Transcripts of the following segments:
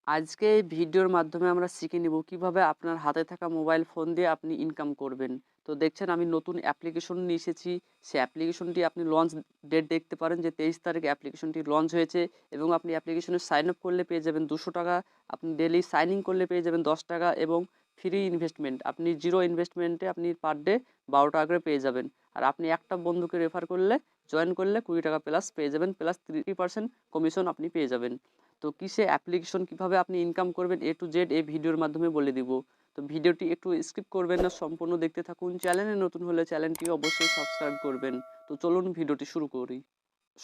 আজকে এই ভিডিওর মাধ্যমে আমরা শিখে নিব কিভাবে আপনার হাতে থাকা মোবাইল ফোন দিয়ে আপনি ইনকাম করবেন। তো দেখছেন আমি নতুন অ্যাপ্লিকেশন নিয়ে এসেছি। সেই অ্যাপ্লিকেশনটি আপনি লঞ্চ ডেট দেখতে পারেন যে 23 তারিখে অ্যাপ্লিকেশনটি লঞ্চ হয়েছে এবং আপনি অ্যাপ্লিকেশনে সাইন আপ করলে পেয়ে যাবেন 200 টাকা। আপনি ডেইলি সাইন ইন করলে পেয়ে যাবেন 10 টাকা এবং ফ্রি ইনভেস্টমেন্ট আপনি জিরো ইনভেস্টমেন্টে আপনি পার ডে 12 টাকা করে পেয়ে যাবেন। আর আপনি একটা বন্ধুকে রেফার করলে জয়েন করলে 20 টাকা প্লাস পেয়ে যাবেন, প্লাস 3% কমিশন আপনি পেয়ে যাবেন। তো কিসে অ্যাপ্লিকেশন কিভাবে আপনি ইনকাম করবেন এ টু জেড এই ভিডিওর মাধ্যমে বলে দিব। তো ভিডিওটি একটু স্কিপ করবেন না, সম্পূর্ণ দেখতে থাকুন। চ্যানেলে নতুন হলে চ্যানেলটি অবশ্যই সাবস্ক্রাইব করবেন। তো চলুন ভিডিওটি শুরু করি।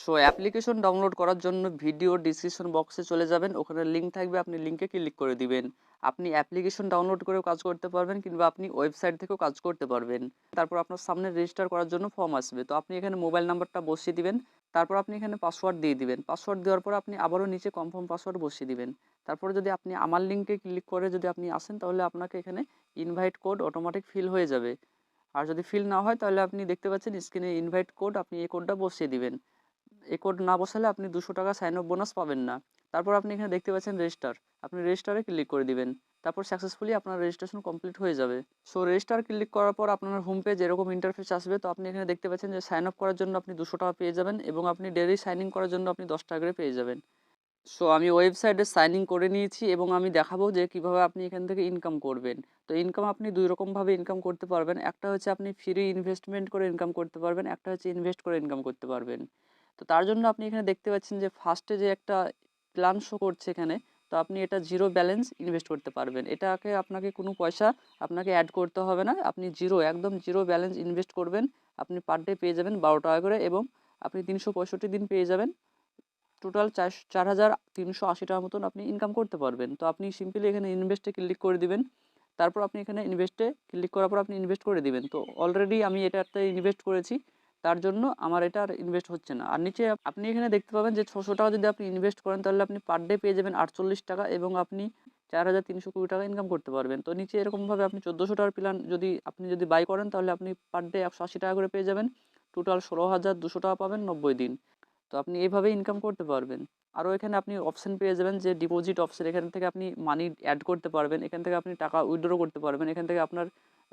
সো অ্যাপ্লিকেশন ডাউনলোড করার জন্য ভিডিও ডিসক্রিপশন বক্সে চলে যাবেন, ওখানে লিঙ্ক থাকবে, আপনি লিঙ্কে ক্লিক করে দিবেন। আপনি অ্যাপ্লিকেশন ডাউনলোড করেও কাজ করতে পারবেন কিংবা আপনি ওয়েবসাইট থেকেও কাজ করতে পারবেন। তারপর আপনার সামনে রেজিস্টার করার জন্য ফর্ম আসবে, তো আপনি এখানে মোবাইল নাম্বারটা বসিয়ে দিবেন। তারপর আপনি এখানে পাসওয়ার্ড দিয়ে দিবেন। পাসওয়ার্ড দেওয়ার পর আপনি আবারও নিচে কনফার্ম পাসওয়ার্ড বসিয়ে দিবেন। তারপরে যদি আপনি আমার লিঙ্কে ক্লিক করে যদি আপনি আসেন তাহলে আপনাকে এখানে ইনভাইট কোড অটোমেটিক ফিল হয়ে যাবে। আর যদি ফিল না হয় তাহলে আপনি দেখতে পাচ্ছেন স্ক্রিনে ইনভাইট কোড, আপনি এই কোডটা বসিয়ে দিবেন। এই কোড না বসালে আপনি 200 টাকা সাইন আপ বোনাস পাবেন না। তারপর আপনি এখানে দেখতে পাচ্ছেন রেজিস্টার, আপনি রেজিস্টারে ক্লিক করে দিবেন। তারপর সাকসেসফুলি আপনার রেজিস্ট্রেশন কমপ্লিট হয়ে যাবে। সো রেজিস্টার ক্লিক করার পর আপনার হোম পেজ এরকম ইন্টারফেস আসবে। তো আপনি এখানে দেখতে পাচ্ছেন যে সাইন আপ করার জন্য আপনি 200 টাকা পেয়ে যাবেন এবং আপনি ডেইলি সাইন ইন করার জন্য আপনি 10 টাকা করে পেয়ে যাবেন। সো আমি ওয়েবসাইটে সাইন ইন করে নিয়েছি এবং আমি দেখাবো যে কিভাবে আপনি এখান থেকে ইনকাম করবেন। তো ইনকাম আপনি দুই রকমভাবে ইনকাম করতে পারবেন। একটা হচ্ছে আপনি ফ্রি ইনভেস্টমেন্ট করে ইনকাম করতে পারবেন, একটা হচ্ছে ইনভেস্ট করে ইনকাম করতে পারবেন। তো তার জন্য আপনি এখানে দেখতে পাচ্ছেন যে ফার্স্টে যে একটা প্ল্যান শো করছে এখানে, তো আপনি এটা জিরো ব্যালেন্স ইনভেস্ট করতে পারবেন। এটাকে আপনাকে কোনো পয়সা আপনাকে অ্যাড করতে হবে না, আপনি জিরো একদম জিরো ব্যালেন্স ইনভেস্ট করবেন। আপনি পার ডে পেয়ে যাবেন 12 টাকা করে এবং আপনি 365 দিন পেয়ে যাবেন টোটাল 4,380 টাকার মতন আপনি ইনকাম করতে পারবেন। তো আপনি সিম্পলি এখানে ইনভেস্টে ক্লিক করে দিবেন। তারপর আপনি এখানে ইনভেস্টে ক্লিক করার পর আপনি ইনভেস্ট করে দিবেন। তো অলরেডি আমি এটাতে ইনভেস্ট করেছি, তার জন্য আমার এটা আর ইনভেস্ট হচ্ছে না। আর নিচে আপনি এখানে দেখতে পাবেন যে 600 টাকা যদি আপনি ইনভেস্ট করেন তাহলে আপনি পার ডে পেয়ে যাবেন 48 টাকা এবং আপনি 4,320 টাকা ইনকাম করতে পারবেন। তো নিচে এরকমভাবে আপনি 1400 টাকার প্ল্যান যদি বাই করেন তাহলে আপনি পার ডে 180 টাকা করে পেয়ে যাবেন। টোটাল 16,200 টাকা পাবেন 90 দিন। তো আপনি এইভাবে ইনকাম করতে পারবেন। আরও এখানে আপনি অপশন পেয়ে যাবেন যে ডিপোজিট অপশন, এখান থেকে আপনি মানি অ্যাড করতে পারবেন, এখান থেকে আপনি টাকা উইথড্র করতে পারবেন, এখান থেকে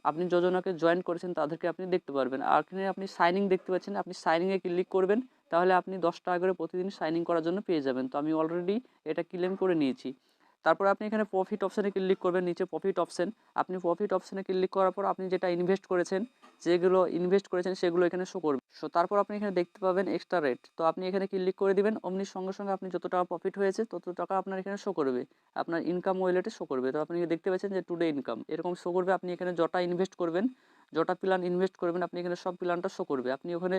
আপনি যজনকে জয়েন করেছেন তাদেরকে আপনি দেখতে পারবেন। আর এখানে আপনি সাইনিং দেখতে পাচ্ছেন, আপনি সাইনিংয়ে ক্লিক করবেন, তাহলে আপনি 10 টাকা করে প্রতিদিন সাইনিং করার জন্য পেয়ে যাবেন। তো আমি অলরেডি এটা ক্লেম করে নিয়েছি। তারপর আপনি এখানে প্রফিট অপশানে ক্লিক করবেন, নিচে প্রফিট অপশন, আপনি প্রফিট অপশানে ক্লিক করার পর আপনি যেটা ইনভেস্ট করেছেন, যেগুলো ইনভেস্ট করেছেন সেগুলো এখানে শো করবে। সো তারপর আপনি এখানে দেখতে পাবেন এক্সট্রা রেট, তো আপনি এখানে ক্লিক করে দিবেন, অমনি সঙ্গে সঙ্গে আপনি যত টাকা প্রফিট হয়েছে তত টাকা আপনার এখানে শো করবে, আপনার ইনকাম ওয়ালেটে শো করবে। তো আপনি দেখতে পাচ্ছেন যে টুডে ইনকাম এরকম শো করবে। আপনি এখানে যটা ইনভেস্ট করবেন, যটা প্ল্যান ইনভেস্ট করবেন, আপনি এখানে সব প্ল্যানটা শো করবে। আপনি ওখানে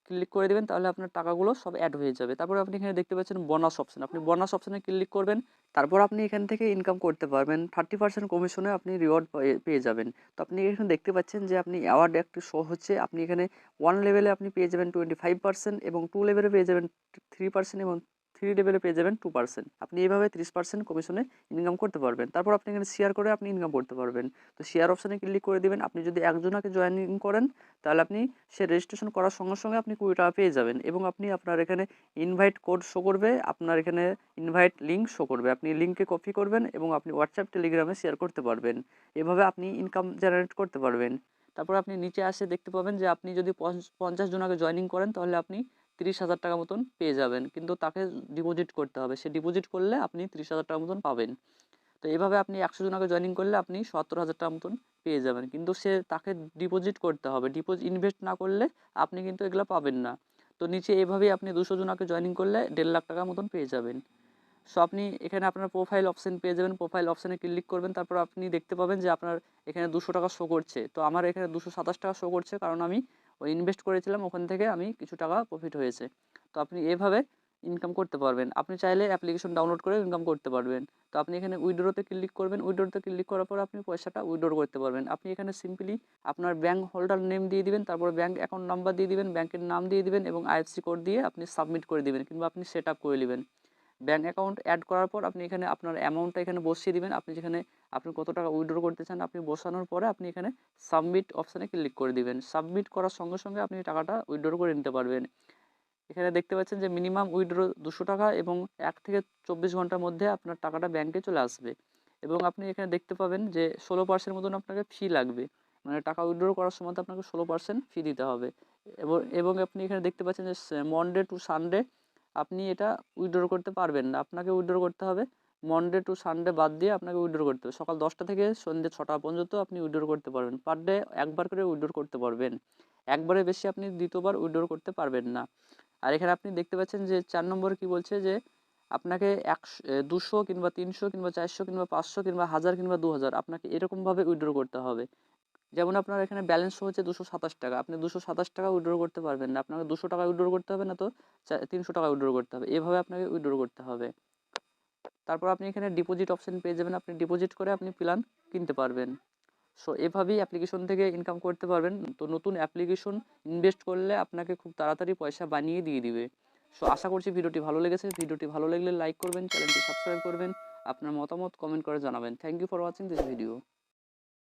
ক্লিক করে দেবেন তাহলে আপনার টাকাগুলো সব অ্যাড হয়ে যাবে। তারপর আপনি এখানে দেখতে পাচ্ছেন বোনাস অপশন, আপনি বোনাস অপশনে ক্লিক করবেন। তারপর আপনি এখান থেকে ইনকাম করতে পারবেন 30% কমিশনে আপনি রিওয়ার্ড পেয়ে যাবেন। তো আপনি এখানে দেখতে পাচ্ছেন যে আপনি অ্যাওয়ার্ড একটি শো হচ্ছে, আপনি এখানে 1 লেভেলে আপনি পেয়ে যাবেন 25% এবং 2 লেভেলে পেয়ে যাবেন 3% এবং 3 লেভেলে পেয়ে যাবেন 2%। আপনি এইভাবে 30% কমিশনে ইনকাম করতে পারবেন। তারপর আপনি এখানে শেয়ার করে আপনি ইনকাম করতে পারবেন। তো শেয়ার অপশনে ক্লিক করে দিবেন, আপনি যদি একজনকে জয়েনিং করেন তাহলে আপনি সে রেজিস্ট্রেশন করার সঙ্গে সঙ্গে আপনি 20 টাকা পেয়ে যাবেন এবং আপনি আপনার এখানে ইনভাইট কোড শো করবে, আপনার এখানে ইনভাইট লিঙ্ক শো করবে, আপনি লিঙ্কে কপি করবেন এবং আপনি হোয়াটসঅ্যাপ টেলিগ্রামে শেয়ার করতে পারবেন। এভাবে আপনি ইনকাম জেনারেট করতে পারবেন। তারপর আপনি নিচে আসে দেখতে পাবেন যে আপনি যদি 50 জনকে জয়েনিং করেন তাহলে আপনি 30,000 টাকা মতন পেয়ে যাবেন, কিন্তু তাকে ডিপোজিট করতে হবে, সে ডিপোজিট করলে আপনি 30,000 টাকা মতন পাবেন। তো এভাবে আপনি 100 জনকে জয়েনিং করলে আপনি 70,000 টাকা মতন পেয়ে যাবেন, কিন্তু তাকে ডিপোজিট করতে হবে, ইনভেস্ট না করলে আপনি কিন্তু এগুলো পাবেন না। তো নিচে এভাবেই আপনি 200 জনকে জয়েনিং করলে 1.5 লাখ টাকা মতন পেয়ে যাবেন। সো আপনি এখানে আপনার প্রোফাইল অপশন পেয়ে যাবেন, প্রোফাইল অপশানে ক্লিক করবেন, তারপর আপনি দেখতে পাবেন যে আপনার এখানে 200 টাকা শো করছে। তো আমার এখানে 227 টাকা শো করছে, কারণ আমি ওই ইনভেস্ট করেছিলাম, ওখান থেকে আমি কিছু টাকা প্রফিট হয়েছে। তো আপনি এভাবে ইনকাম করতে পারবেন। আপনি চাইলে অ্যাপ্লিকেশন ডাউনলোড করে ইনকাম করতে পারবেন। তো আপনি এখানে উইথড্রোতে ক্লিক করবেন, উইথড্রোতে ক্লিক করার পর আপনি পয়সাটা উইথড্র করতে পারবেন। আপনি এখানে সিম্পলি আপনার ব্যাঙ্ক হোল্ডার নেম দিয়ে দিবেন, তারপর ব্যাঙ্ক অ্যাকাউন্ট নাম্বার দিয়ে দিবেন, ব্যাঙ্কের নাম দিয়ে দিবেন এবং আইএফসি কোড দিয়ে আপনি সাবমিট করে দিবেন কিংবা আপনি সেট আপ করে নেবেন। ব্যাঙ্ক অ্যাকাউন্ট অ্যাড করার পর আপনি এখানে আপনার অ্যামাউন্টটা এখানে বসিয়ে দিবেন, আপনি যেখানে আপনি কত টাকা উইথড্র করতে চান আপনি বসানোর পরে আপনি এখানে সাবমিট অপশানে ক্লিক করে দিবেন। সাবমিট করার সঙ্গে সঙ্গে আপনি টাকাটা উইথড্র করে নিতে পারবেন। এখানে দেখতে পাচ্ছেন যে মিনিমাম উইথড্র 200 টাকা এবং 1 থেকে 24 ঘন্টার মধ্যে আপনার টাকাটা ব্যাংকে চলে আসবে। এবং আপনি এখানে দেখতে পাবেন যে 16% মতন আপনাকে ফি লাগবে, মানে টাকা উইথড্র করার সময় তো আপনাকে 16% ফি দিতে হবে। এবং আপনি এখানে দেখতে পাচ্ছেন যে মনডে টু সানডে আপনি এটা উইথড্র করতে পারবেন না, আপনাকে উইথড্র করতে হবে মনডে টু সানডে বাদ দিয়ে আপনাকে উইথড্র করতে হবে। সকাল 10টা থেকে সন্ধ্যে 6টা পর্যন্ত আপনি উইথড্র করতে পারবেন, পার ডে একবার করে উইথড্র করতে পারবেন, একবারে বেশি আপনি দ্বিতীয়বার উইথড্র করতে পারবেন না। আর এখানে আপনি দেখতে পাচ্ছেন যে 4 নম্বরে কি বলছে যে আপনাকে 200 কিংবা 300 কিংবা 400 কিংবা 500 কিংবা 1000 কিংবা 2000 আপনাকে এরকমভাবে উইথড্র করতে হবে। যেমন আপনার এখানে ব্যালেন্স হচ্ছে 227 টাকা, আপনি 227 টাকা উইথড্র করতে পারবেন না, আপনাকে 200 টাকা উইথড্র করতে হবে, না তো 300 টাকা উইথড্র করতে হবে, এভাবে আপনাকে উইথড্র করতে হবে। তারপর আপনি এখানে ডিপোজিট অপশন পেয়ে যাবেন, আপনি ডিপোজিট করে আপনি প্ল্যান কিনতে পারবেন। সো এভাবেই অ্যাপ্লিকেশন থেকে ইনকাম করতে পারবেন। তো নতুন অ্যাপ্লিকেশন ইনভেস্ট করলে আপনাকে খুব তাড়াতাড়ি পয়সা বানিয়ে দিয়ে দিবে। সো আশা করছি ভিডিওটি ভালো লেগেছে, ভিডিওটি ভালো লাগলে লাইক করবেন, চ্যানেলটি সাবস্ক্রাইব করবেন, আপনার মতামত কমেন্ট করে জানাবেন। Thank you for watching this video.